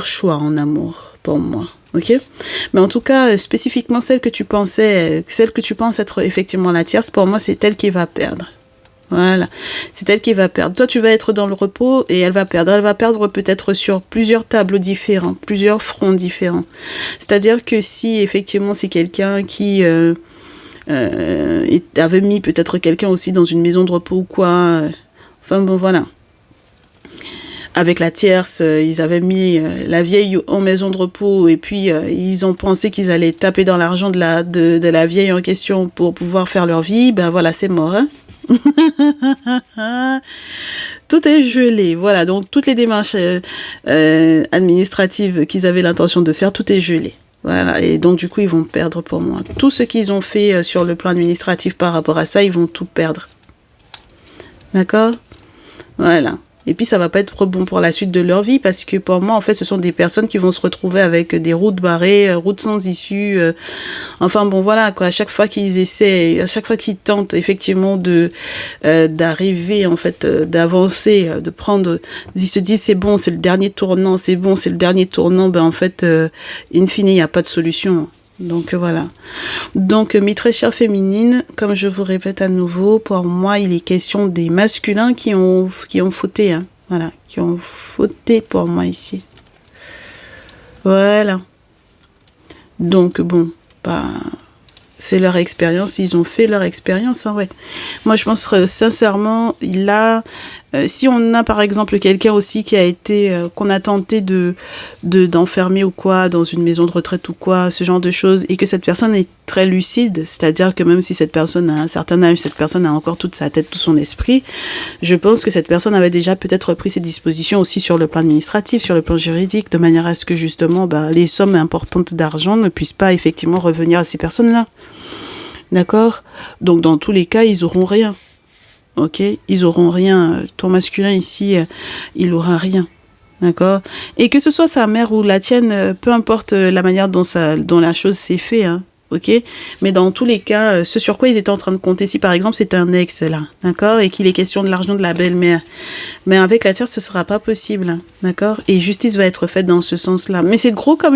choix en amour pour moi. Ok? Mais en tout cas, spécifiquement celle que tu penses être effectivement la tierce, pour moi, c'est elle qui va perdre. Voilà, c'est elle qui va perdre. Toi, tu vas être dans le repos et elle va perdre. Elle va perdre peut-être sur plusieurs tableaux différents, plusieurs fronts différents. C'est-à-dire que si effectivement c'est quelqu'un qui avait mis peut-être quelqu'un aussi dans une maison de repos ou quoi, enfin bon, voilà. Avec la tierce, ils avaient mis la vieille en maison de repos et puis ils ont pensé qu'ils allaient taper dans l'argent de la vieille en question pour pouvoir faire leur vie. Ben voilà, c'est mort. Hein. Tout est gelé. Voilà, donc toutes les démarches administratives qu'ils avaient l'intention de faire, tout est gelé. Voilà, et donc du coup, ils vont perdre pour moi. Tout ce qu'ils ont fait sur le plan administratif par rapport à ça, ils vont tout perdre. D'accord ? Voilà. Et puis, ça va pas être bon pour la suite de leur vie parce que pour moi, en fait, ce sont des personnes qui vont se retrouver avec des routes barrées, routes sans issue. Enfin, bon, voilà, quoi. À chaque fois qu'ils essaient, à chaque fois qu'ils tentent, effectivement, d'arriver, en fait, d'avancer, de prendre, ils se disent, c'est bon, c'est le dernier tournant, c'est bon, c'est le dernier tournant. Ben, en fait, in fine, il n'y a pas de solution. Donc voilà. Donc mes très chères féminines, comme je vous répète à nouveau, pour moi il est question des masculins qui ont fauté, hein. Voilà, qui ont fauté pour moi ici. Voilà. Donc bon, bah c'est leur expérience, ils ont fait leur expérience, hein, ouais. Moi, je pense sincèrement, si on a par exemple quelqu'un aussi qui a été, qu'on a tenté d'enfermer ou quoi, dans une maison de retraite ou quoi, ce genre de choses, et que cette personne est très lucide, c'est-à-dire que même si cette personne a un certain âge, cette personne a encore toute sa tête, tout son esprit, je pense que cette personne avait déjà peut-être pris ses dispositions aussi sur le plan administratif, sur le plan juridique, de manière à ce que justement, les sommes importantes d'argent ne puissent pas effectivement revenir à ces personnes-là. D'accord? Donc, dans tous les cas, ils auront rien. Ok? Ils auront rien. Ton masculin ici, il aura rien. D'accord? Et que ce soit sa mère ou la tienne, peu importe la manière dont la chose s'est faite, hein. Ok? Mais dans tous les cas, ce sur quoi ils étaient en train de compter, si par exemple c'est un ex, là, d'accord? Et qu'il est question de l'argent de la belle-mère, mais avec la tienne, ce sera pas possible, hein, d'accord? Et justice va être faite dans ce sens-là. Mais c'est gros comme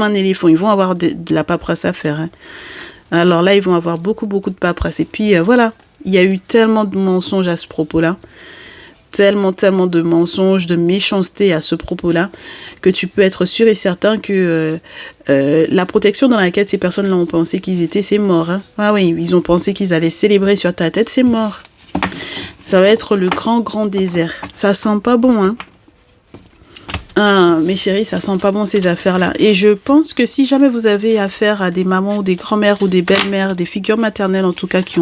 un éléphant. Ils vont avoir de la paperasse à faire, hein. Alors là, ils vont avoir beaucoup, beaucoup de paperasse. Et puis, voilà, il y a eu tellement de mensonges à ce propos-là, tellement de mensonges, de méchanceté à ce propos-là, que tu peux être sûr et certain que la protection dans laquelle ces personnes-là ont pensé qu'ils étaient, c'est mort, hein. Ah oui, ils ont pensé qu'ils allaient célébrer sur ta tête, c'est mort. Ça va être le grand, grand désert. Ça sent pas bon, hein. Ah, mes chéris, ça sent pas bon ces affaires-là. Et je pense que si jamais vous avez affaire à des mamans ou des grand-mères ou des belles-mères, des figures maternelles en tout cas qui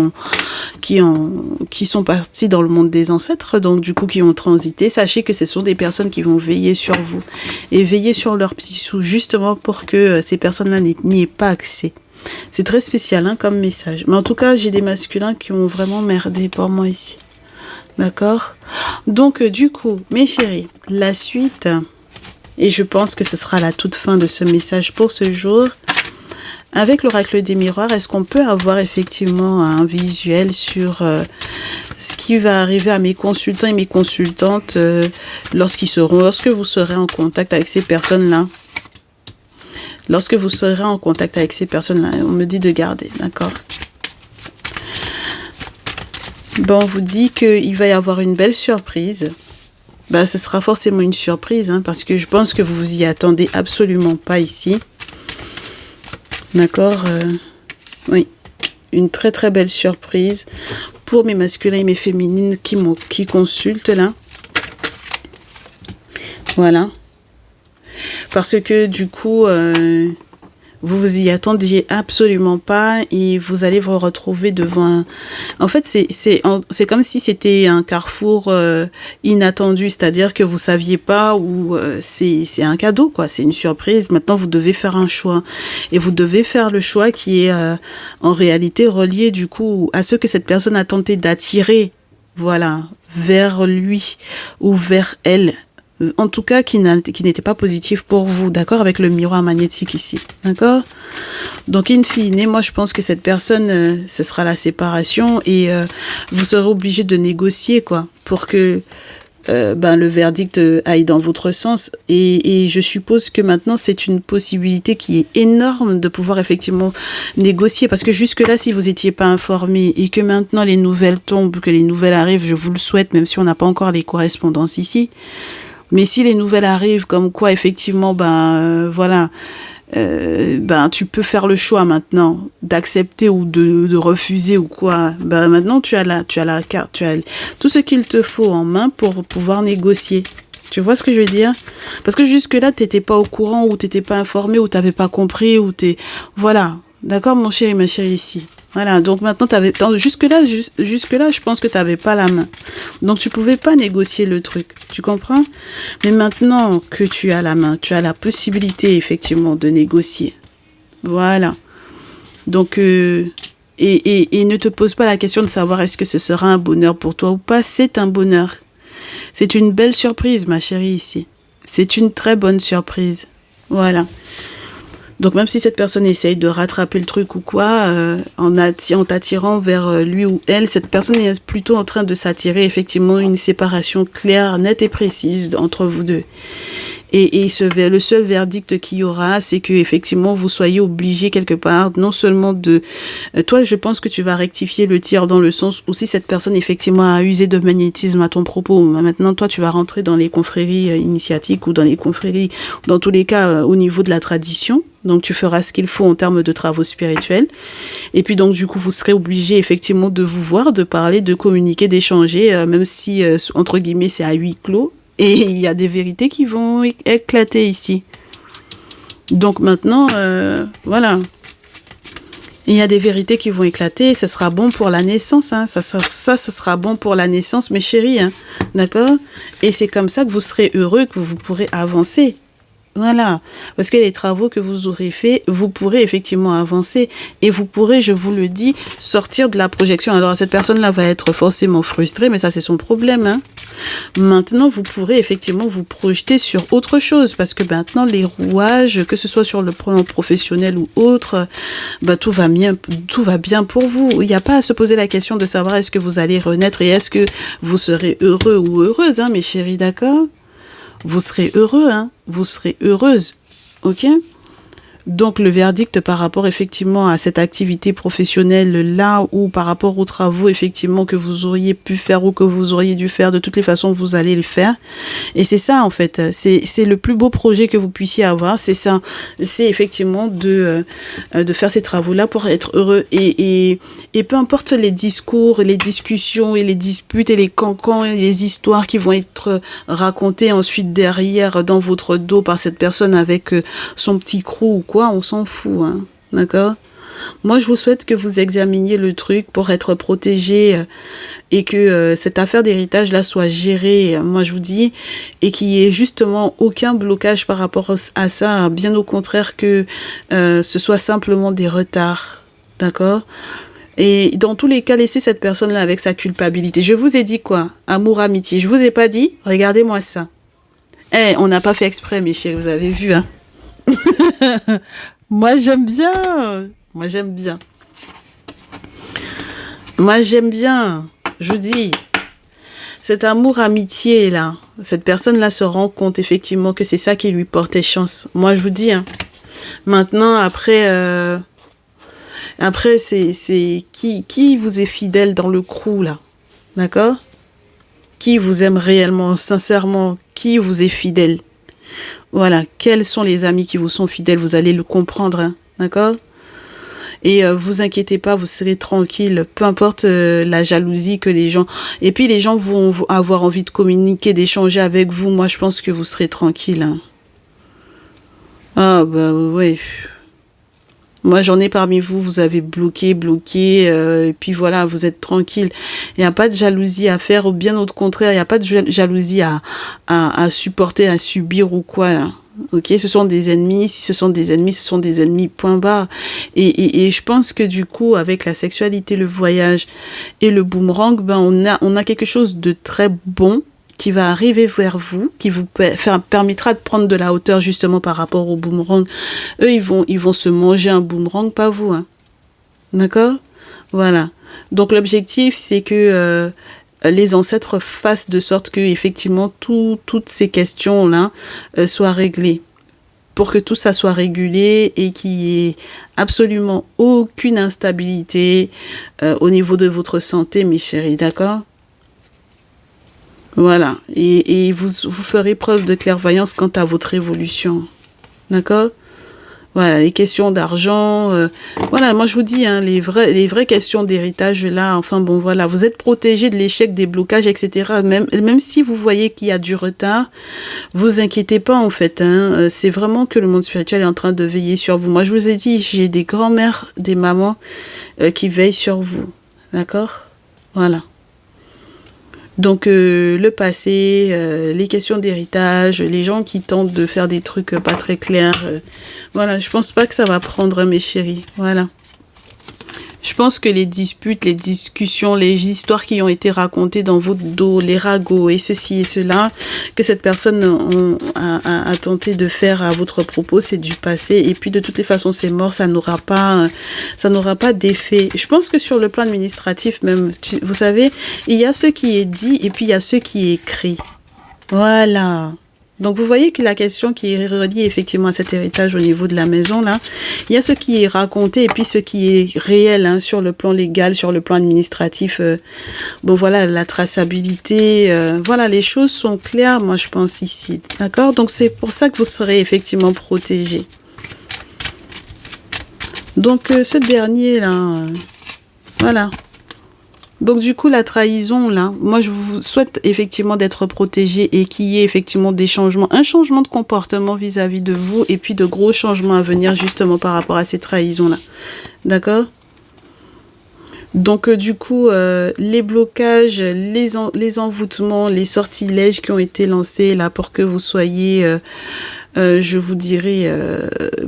sont parties dans le monde des ancêtres, donc du coup qui ont transité, sachez que ce sont des personnes qui vont veiller sur vous et veiller sur leurs petits sous justement pour que ces personnes-là n'y aient pas accès. C'est très spécial, hein, comme message. Mais en tout cas, j'ai des masculins qui ont vraiment merdé pour moi ici. D'accord? Donc du coup, mes chéris, la suite... Et je pense que ce sera la toute fin de ce message pour ce jour. Avec l'oracle des miroirs, est-ce qu'on peut avoir effectivement un visuel sur ce qui va arriver à mes consultants et mes consultantes lorsque vous serez en contact avec ces personnes-là? Lorsque vous serez en contact avec ces personnes-là, on me dit de garder, d'accord? Bon, on vous dit qu'il va y avoir une belle surprise. Ce sera forcément une surprise, hein, parce que je pense que vous vous y attendez absolument pas ici. D'accord? Oui, une très très belle surprise pour mes masculins et mes féminines qui consultent là. Voilà. Parce que du coup... vous vous y attendiez absolument pas et vous allez vous retrouver devant un... En fait, c'est comme si c'était un carrefour inattendu, c'est-à-dire que vous saviez pas où... c'est un cadeau, quoi. C'est une surprise. Maintenant, vous devez faire un choix. Et vous devez faire le choix qui est en réalité relié, du coup, à ce que cette personne a tenté d'attirer, voilà, vers lui ou vers elle. En tout cas, qui n'était pas positif pour vous, d'accord, avec le miroir magnétique ici, d'accord? Donc, in fine, moi, je pense que cette personne, ce sera la séparation et vous serez obligé de négocier, quoi, pour que le verdict aille dans votre sens. Et je suppose que maintenant, c'est une possibilité qui est énorme de pouvoir effectivement négocier, parce que jusque-là, si vous n'étiez pas informé et que maintenant les nouvelles tombent, que les nouvelles arrivent, je vous le souhaite, même si on n'a pas encore les correspondances ici. Mais si les nouvelles arrivent comme quoi, effectivement, tu peux faire le choix maintenant d'accepter ou de refuser ou quoi. Maintenant, tu as la carte, tu as tout ce qu'il te faut en main pour pouvoir négocier. Tu vois ce que je veux dire? Parce que jusque-là, t'étais pas au courant ou t'étais pas informé ou t'avais pas compris ou voilà. D'accord, mon chéri, ma chérie, ici. Voilà, donc maintenant, jusque-là, je pense que tu n'avais pas la main. Donc, tu ne pouvais pas négocier le truc. Tu comprends? Mais maintenant que tu as la main, tu as la possibilité, effectivement, de négocier. Voilà. Donc, et ne te pose pas la question de savoir est-ce que ce sera un bonheur pour toi ou pas. C'est un bonheur. C'est une belle surprise, ma chérie, ici. C'est une très bonne surprise. Voilà. Donc même si cette personne essaye de rattraper le truc ou quoi, en t'attirant vers lui ou elle, cette personne est plutôt en train de s'attirer effectivement une séparation claire, nette et précise entre vous deux. Et le seul verdict qu'il y aura, c'est que effectivement vous soyez obligé quelque part, non seulement de... toi, je pense que tu vas rectifier le tir dans le sens où si cette personne effectivement a usé de magnétisme à ton propos, maintenant toi tu vas rentrer dans les confréries initiatiques ou dans les confréries, dans tous les cas au niveau de la tradition. Donc tu feras ce qu'il faut en termes de travaux spirituels. Et puis donc du coup vous serez obligé effectivement de vous voir, de parler, de communiquer, d'échanger, même si entre guillemets c'est à huis clos. Et il y a des vérités qui vont éclater ici. Donc maintenant, voilà. Il y a des vérités qui vont éclater. Ça sera bon pour la naissance. Hein. Ça sera bon pour la naissance, mes chéris. Hein. D'accord? Et c'est comme ça que vous serez heureux, que vous pourrez avancer. Voilà, parce que les travaux que vous aurez faits, vous pourrez effectivement avancer et vous pourrez, je vous le dis, sortir de la projection. Alors cette personne-là va être forcément frustrée, mais ça c'est son problème. Hein. Maintenant, vous pourrez effectivement vous projeter sur autre chose parce que maintenant les rouages, que ce soit sur le plan professionnel ou autre, bah, tout va bien pour vous. Il n'y a pas à se poser la question de savoir est-ce que vous allez renaître et est-ce que vous serez heureux ou heureuse, hein, mes chéris, d'accord ? Vous serez heureux, hein, vous serez heureuse, ok? Donc, le verdict par rapport effectivement à cette activité professionnelle là ou par rapport aux travaux effectivement que vous auriez pu faire ou que vous auriez dû faire, de toutes les façons, vous allez le faire. Et c'est ça, en fait, c'est le plus beau projet que vous puissiez avoir, c'est ça. C'est effectivement de faire ces travaux-là pour être heureux. Et peu importe les discours, les discussions et les disputes et les cancans et les histoires qui vont être racontées ensuite derrière dans votre dos par cette personne avec son petit crew ou quoi, on s'en fout, hein, d'accord? Moi, je vous souhaite que vous examiniez le truc pour être protégé et que cette affaire d'héritage-là soit gérée, moi je vous dis, et qu'il n'y ait justement aucun blocage par rapport à ça, bien au contraire que ce soit simplement des retards, d'accord? Et dans tous les cas, laissez cette personne-là avec sa culpabilité. Je vous ai dit quoi? Amour, amitié. Je vous ai pas dit? Regardez-moi ça. On n'a pas fait exprès, mes chéris, vous avez vu, hein? Moi, j'aime bien. Moi, j'aime bien. Moi, j'aime bien. Je vous dis, cet amour, amitié, là, cette personne-là se rend compte, effectivement, que c'est ça qui lui portait chance. Moi, je vous dis, hein. Maintenant, après, c'est qui vous est fidèle dans le crew, là. D'accord? Qui vous aime réellement, sincèrement? Qui vous est fidèle? Voilà, quels sont les amis qui vous sont fidèles, vous allez le comprendre, hein, d'accord? Et vous inquiétez pas, vous serez tranquille, peu importe la jalousie que les gens... Et puis les gens vont avoir envie de communiquer, d'échanger avec vous, moi je pense que vous serez tranquille. Hein. Ah bah ouais. Moi j'en ai parmi vous, vous avez bloqué, et puis voilà, vous êtes tranquille. Il n'y a pas de jalousie à faire, ou bien au contraire, il n'y a pas de jalousie à supporter, à subir ou quoi. Hein. Ok, ce sont des ennemis. Si ce sont des ennemis, ce sont des ennemis, point barre. Et je pense que du coup, avec la sexualité, le voyage et le boomerang, ben on a quelque chose de très bon qui va arriver vers vous, qui vous permettra de prendre de la hauteur justement par rapport au boomerang. Eux, ils vont se manger un boomerang, pas vous. Hein. D'accord? Voilà. Donc l'objectif, c'est que les ancêtres fassent de sorte que effectivement toutes ces questions-là soient réglées. Pour que tout ça soit régulé et qu'il n'y ait absolument aucune instabilité au niveau de votre santé, mes chéris, d'accord? Voilà, et vous ferez preuve de clairvoyance quant à votre évolution, d'accord? Voilà, les questions d'argent, voilà, moi je vous dis, hein, les vraies questions d'héritage là, enfin bon, voilà, vous êtes protégés de l'échec, des blocages, etc. Même si vous voyez qu'il y a du retard, vous inquiétez pas en fait, hein, c'est vraiment que le monde spirituel est en train de veiller sur vous. Moi je vous ai dit, j'ai des grands-mères, des mamans qui veillent sur vous, d'accord? Voilà. Donc le passé, les questions d'héritage, les gens qui tentent de faire des trucs pas très clairs, voilà, je pense pas que ça va prendre, mes chéris, voilà. Je pense que les disputes, les discussions, les histoires qui ont été racontées dans votre dos, les ragots et ceci et cela, que cette personne a tenté de faire à votre propos, c'est du passé. Et puis de toutes les façons, c'est mort, ça n'aura pas d'effet. Je pense que sur le plan administratif même, vous savez, il y a ce qui est dit et puis il y a ce qui est écrit. Voilà. Donc, vous voyez que la question qui est reliée effectivement à cet héritage au niveau de la maison, là, il y a ce qui est raconté et puis ce qui est réel, hein, sur le plan légal, sur le plan administratif. Bon, voilà, la traçabilité, voilà, les choses sont claires, moi, je pense ici. D'accord? Donc, c'est pour ça que vous serez effectivement protégé. Donc, ce dernier, là, voilà. Donc, du coup, la trahison, là, moi, je vous souhaite effectivement d'être protégé et qu'il y ait effectivement des changements, un changement de comportement vis-à-vis de vous et puis de gros changements à venir justement par rapport à ces trahisons-là. D'accord ? Donc, du coup, les blocages, les envoûtements, les sortilèges qui ont été lancés là pour que vous soyez... je vous dirais,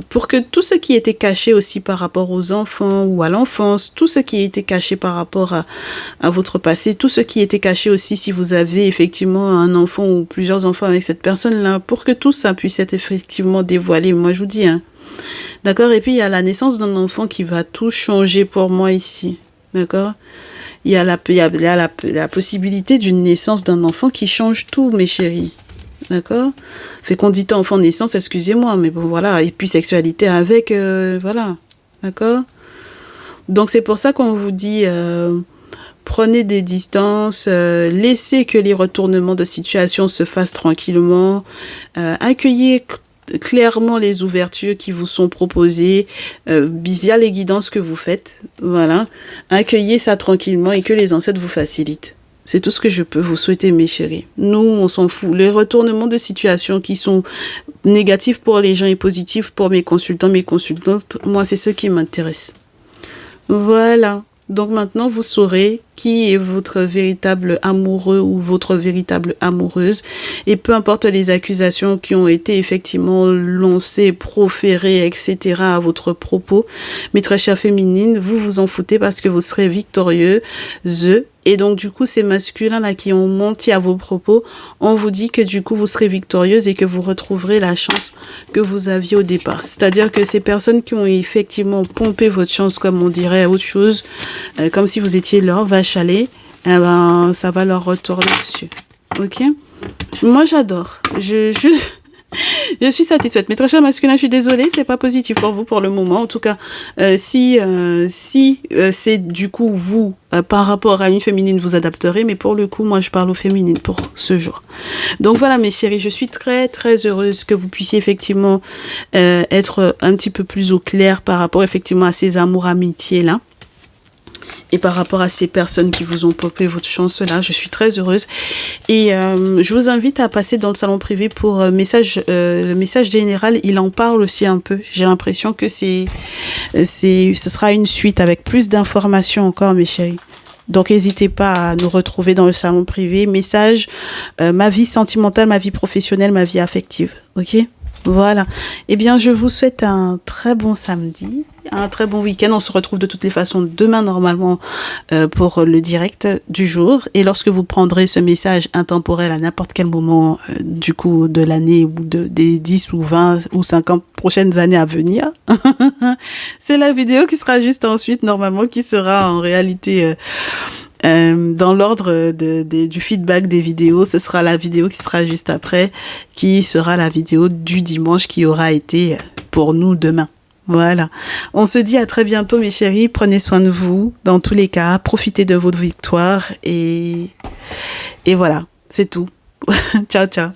pour que tout ce qui était caché aussi par rapport aux enfants ou à l'enfance, tout ce qui était caché par rapport à votre passé, tout ce qui était caché aussi si vous avez effectivement un enfant ou plusieurs enfants avec cette personne-là, pour que tout ça puisse être effectivement dévoilé. Moi, je vous dis, hein. D'accord? Et puis, il y a la naissance d'un enfant qui va tout changer pour moi ici. D'accord? Il y a la possibilité d'une naissance d'un enfant qui change tout, mes chéris. D'accord? Fécondité enfant naissance, excusez-moi, mais bon, voilà. Et puis sexualité avec, voilà. D'accord? Donc, c'est pour ça qu'on vous dit, prenez des distances, laissez que les retournements de situation se fassent tranquillement, accueillez clairement les ouvertures qui vous sont proposées via les guidances que vous faites. Voilà. Accueillez ça tranquillement et que les ancêtres vous facilitent. C'est tout ce que je peux vous souhaiter, mes chéris. Nous, on s'en fout. Les retournements de situation qui sont négatifs pour les gens et positifs pour mes consultants, mes consultantes, moi, c'est ce qui m'intéresse. Voilà. Donc maintenant, vous saurez qui est votre véritable amoureux ou votre véritable amoureuse. Et peu importe les accusations qui ont été effectivement lancées, proférées, etc. à votre propos, mes très chères féminines, vous vous en foutez parce que vous serez victorieuses. Et donc, du coup, ces masculins-là qui ont menti à vos propos, on vous dit que du coup, vous serez victorieuse et que vous retrouverez la chance que vous aviez au départ. C'est-à-dire que ces personnes qui ont effectivement pompé votre chance, comme on dirait autre chose, comme si vous étiez leur vache à lait, eh ben, ça va leur retourner dessus. Ok? Moi, j'adore. Je suis satisfaite. Mais très cher masculin, je suis désolée, c'est pas positif pour vous pour le moment. En tout cas, si c'est du coup vous, par rapport à une féminine, vous adapterez. Mais pour le coup, moi, je parle aux féminines pour ce jour. Donc voilà, mes chéris, je suis très, très heureuse que vous puissiez effectivement être un petit peu plus au clair par rapport effectivement à ces amours-amitiés-là. Et par rapport à ces personnes qui vous ont pompé votre chance là, je suis très heureuse. Et je vous invite à passer dans le salon privé pour le message général. Il en parle aussi un peu. J'ai l'impression que ce sera une suite avec plus d'informations encore, mes chéris. Donc, n'hésitez pas à nous retrouver dans le salon privé. Message, ma vie sentimentale, ma vie professionnelle, ma vie affective. Ok? Voilà. Eh bien, je vous souhaite un très bon samedi, un très bon week-end. On se retrouve de toutes les façons demain normalement pour le direct du jour. Et lorsque vous prendrez ce message intemporel à n'importe quel moment du coup de l'année ou des 10 ou 20 ou 50 prochaines années à venir, c'est la vidéo qui sera juste ensuite normalement, qui sera en réalité... dans l'ordre du feedback des vidéos, ce sera la vidéo qui sera juste après, qui sera la vidéo du dimanche qui aura été pour nous demain. Voilà. On se dit à très bientôt, mes chéris. Prenez soin de vous. Dans tous les cas, profitez de votre victoire et voilà. C'est tout. Ciao, ciao.